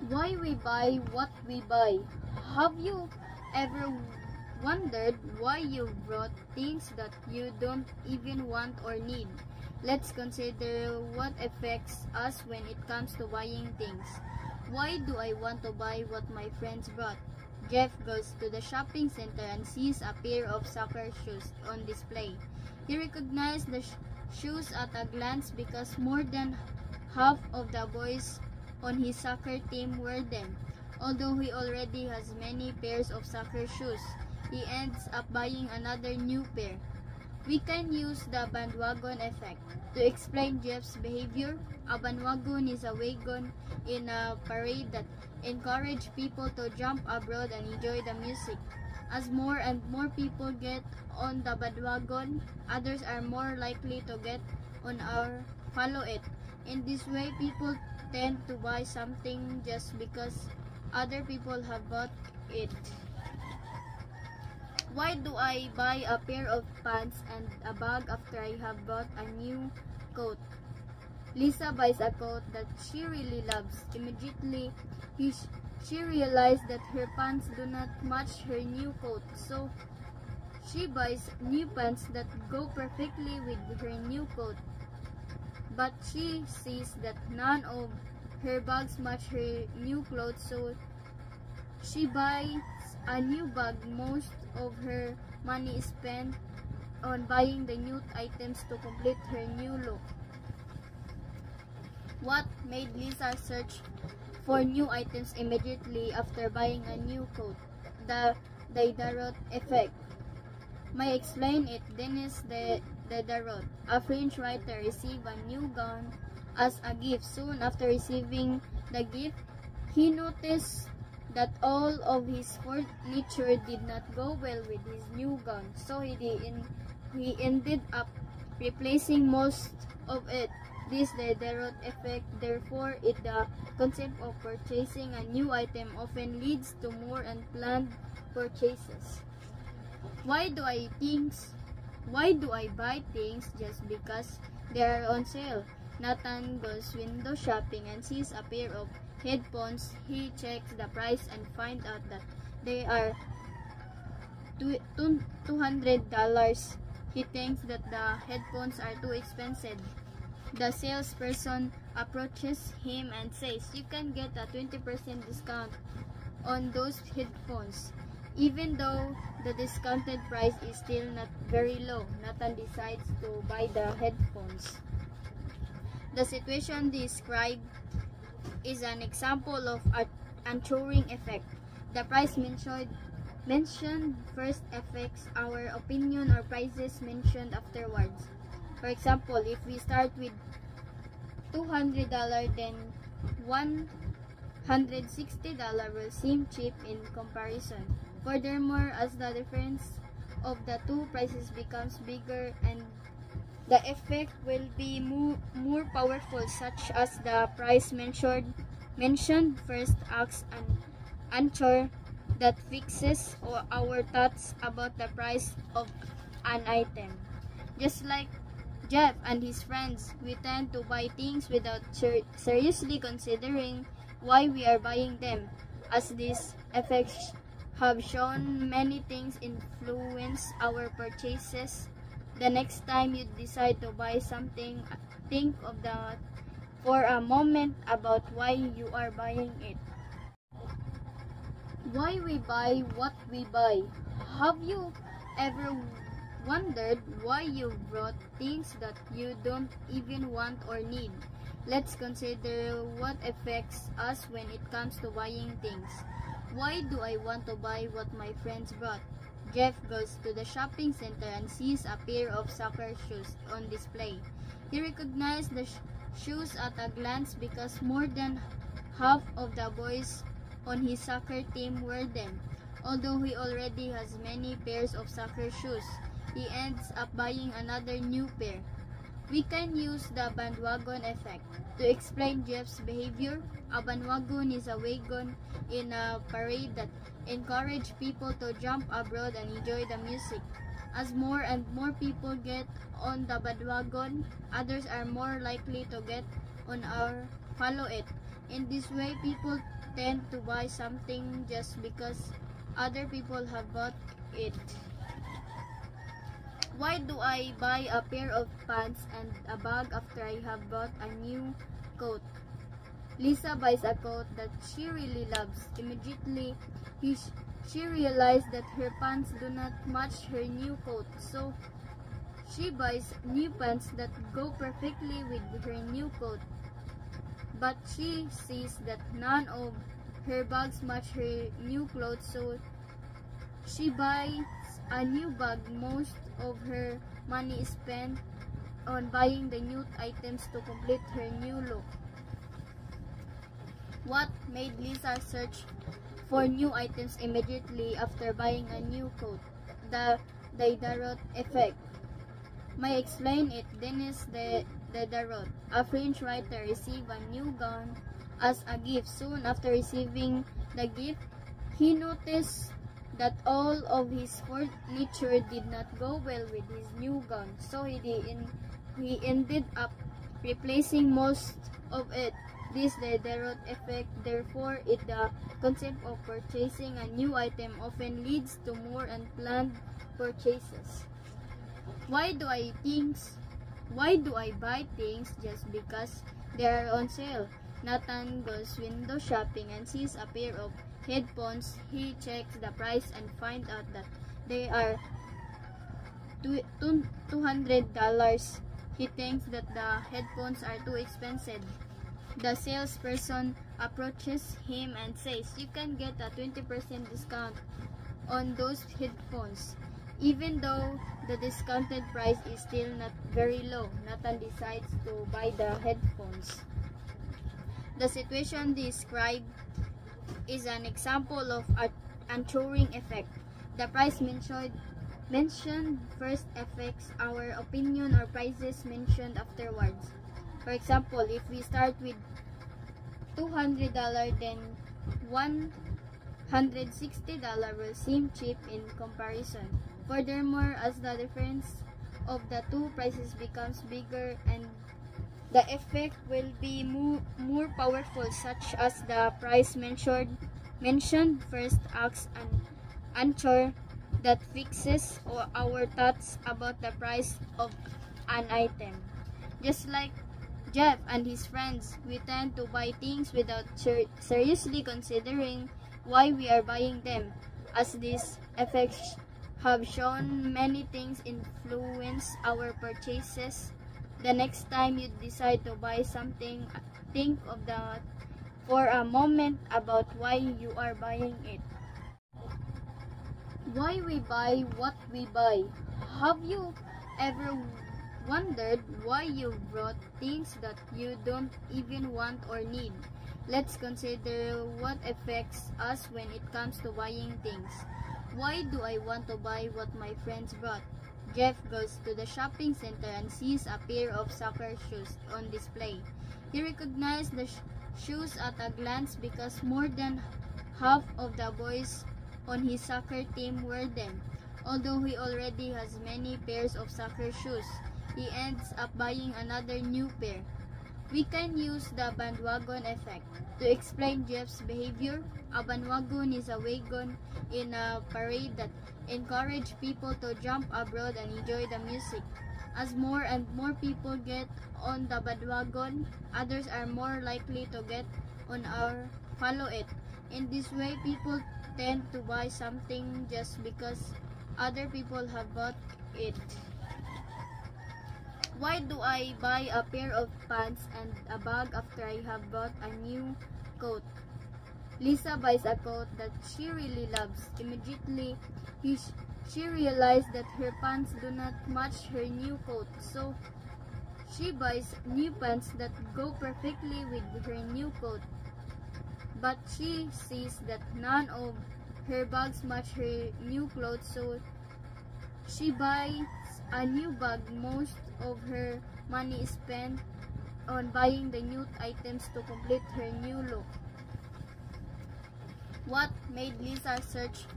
Why we buy what we buy? Have you ever wondered why you bought things that you don't even want or need? Let's consider what affects us when it comes to buying things. Why do I want to buy what my friends brought? Jeff goes to the shopping center and sees a pair of soccer shoes on display. He recognizes the shoes at a glance because more than half of the boys on his soccer team wear them. Although he already has many pairs of soccer shoes, he ends up buying another new pair. We can use the bandwagon effect to explain Jeff's behavior. A bandwagon is a wagon in a parade that encourages people to jump abroad and enjoy the music. As more and more people get on the bandwagon, others are more likely to get on or follow it. In this way, people tend to buy something just because other people have bought it. Why do I buy a pair of pants and a bag after I have bought a new coat? Lisa buys a coat that she really loves. Immediately, she realized that her pants do not match her new coat, so she buys new pants that go perfectly with her new coat. But she sees that none of her bags match her new clothes, so she buys a new bag. Most of her money is spent on buying the new items to complete her new look. What made Lisa search for new items immediately after buying a new coat? The Diderot effect. May explain it. Dennis Diderot, a French writer, received a new gown as a gift. Soon after receiving the gift, he noticed that all of his furniture did not go well with his new gown, so he ended up replacing most of it. This Diderot effect, therefore, is the concept of purchasing a new item often leads to more unplanned purchases. Why do I buy things just because they are on sale? Nathan goes window shopping and sees a pair of headphones. He checks the price and finds out that they are $200. He thinks that the headphones are too expensive. The salesperson approaches him and says, "You can get a 20% discount on those headphones." Even though the discounted price is still not very low, Nathan decides to buy the headphones. The situation described is an example of an anchoring effect. The price mentioned first affects our opinion or prices mentioned afterwards. For example, if we start with $200, then $160 will seem cheap in comparison. Furthermore, as the difference of the two prices becomes bigger, and the effect will be more powerful, such as the price mentioned first acts an anchor that fixes our thoughts about the price of an item. Just like Jeff and his friends, we tend to buy things without seriously considering why we are buying them. As these effects have shown, many things influence our purchases. The next time you decide to buy something, think for a moment about why you are buying it. Why we buy what we buy? Have you ever wondered why you bought things that you don't even want or need? Let's consider what affects us when it comes to buying things. Why do I want to buy what my friends brought? Jeff goes to the shopping center and sees a pair of soccer shoes on display. He recognizes the shoes at a glance because more than half of the boys on his soccer team wear them. Although he already has many pairs of soccer shoes, he ends up buying another new pair. We can use the bandwagon effect to explain Jeff's behavior. A bandwagon is a wagon in a parade that encourages people to jump abroad and enjoy the music. As more and more people get on the bandwagon, others are more likely to get on or follow it. In this way, people tend to buy something just because other people have bought it. Why do I buy a pair of pants and a bag after I have bought a new coat? Lisa buys a coat that she really loves. Immediately, she realized that her pants do not match her new coat, so she buys new pants that go perfectly with her new coat. But she sees that none of her bags match her new clothes, so she buys a new bag. Most of her money is spent on buying the new items to complete her new look. What made Lisa search for new items immediately after buying a new coat? The Diderot effect. May explain it. Denis Diderot, a French writer, received a new gown as a gift. Soon after receiving the gift, he noticed that all of his furniture did not go well with his new gown, so he ended up replacing most of it. This Diderot effect, therefore, the concept of purchasing a new item often leads to more unplanned purchases. Why do I buy things just because they are on sale? Nathan goes window shopping and sees a pair of headphones. He checks the price and finds out that they are $200. He thinks that the headphones are too expensive. The salesperson approaches him and says, "You can get a 20% discount on those headphones." Even though the discounted price is still not very low, Nathan decides to buy the headphones. The situation described is an example of an Turing effect. The price mentioned first affects our opinion or prices mentioned afterwards. For example, if we start with $200, then $160 will seem cheap in comparison. Furthermore, as the difference of the two prices becomes bigger, and the effect will be more powerful, such as the price mentioned first acts an anchor that fixes our thoughts about the price of an item. Just like Jeff and his friends, we tend to buy things without seriously considering why we are buying them. As these effects have shown, many things influence our purchases. The next time you decide to buy something, think of that for a moment about why you are buying it. Why we buy what we buy. Have you ever wondered why you bought things that you don't even want or need? Let's consider what affects us when it comes to buying things. Why do I want to buy what my friends bought? Jeff goes to the shopping center and sees a pair of soccer shoes on display. He recognizes the shoes at a glance because more than half of the boys on his soccer team wear them. Although he already has many pairs of soccer shoes, he ends up buying another new pair. We can use the bandwagon effect to explain Jeff's behavior. A bandwagon is a wagon in a parade that encourages people to jump aboard and enjoy the music. As more and more people get on the bandwagon, others are more likely to get on or follow it. In this way, people tend to buy something just because other people have bought it. Why do I buy a pair of pants and a bag after I have bought a new coat? Lisa buys a coat that she really loves. Immediately, she realized that her pants do not match her new coat, so she buys new pants that go perfectly with her new coat. But she sees that none of her bags match her new clothes, so she buys a new bag. Most of her money is spent on buying the new items to complete her new look. What made Lisa search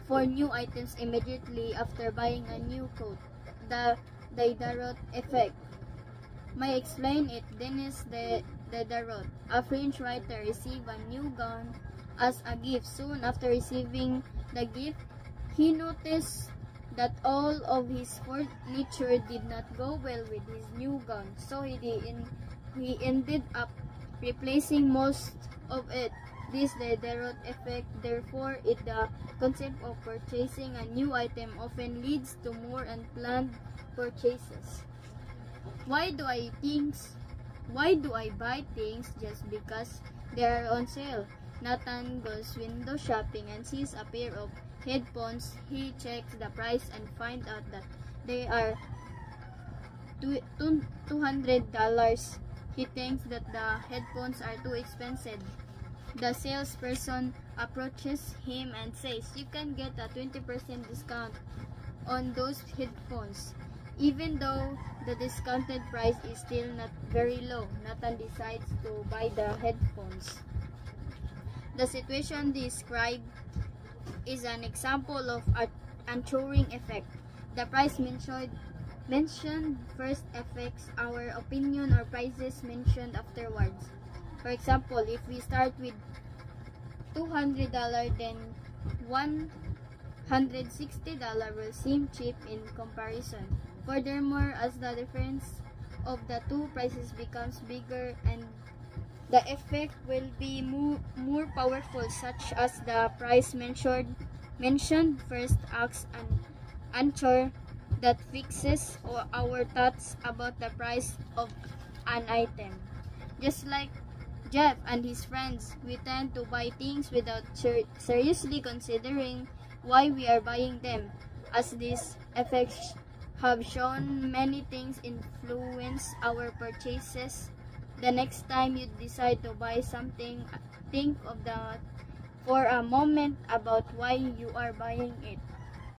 for new items immediately after buying a new coat? The Diderot effect. May explain it. Denis Diderot, a French writer, received a new gun as a gift. Soon after receiving the gift, he noticed that all of his furniture did not go well with his new gun, so he ended up replacing most of it. This Diderot effect, therefore, is the concept of purchasing a new item often leads to more unplanned purchases. Why do I buy things just because they are on sale? Nathan goes window shopping and sees a pair of headphones. He checks the price and finds out that they are $200. He thinks that the headphones are too expensive. The salesperson approaches him and says, "You can get a 20% discount on those headphones." Even though the discounted price is still not very low, Nathan decides to buy the headphones. The situation described is an example of an Turing effect. The price mentioned first affects our opinion or prices mentioned afterwards. For example, if we start with $200, then $160 will seem cheap in comparison. Furthermore, as the difference of the two prices becomes bigger, and the effect will be more powerful, such as the price mentioned first acts an anchor that fixes our thoughts about the price of an item. Just like Jeff and his friends, we tend to buy things without seriously considering why we are buying them. As these effects have shown, many things influence our purchases. The next time you decide to buy something, think for a moment about why you are buying it.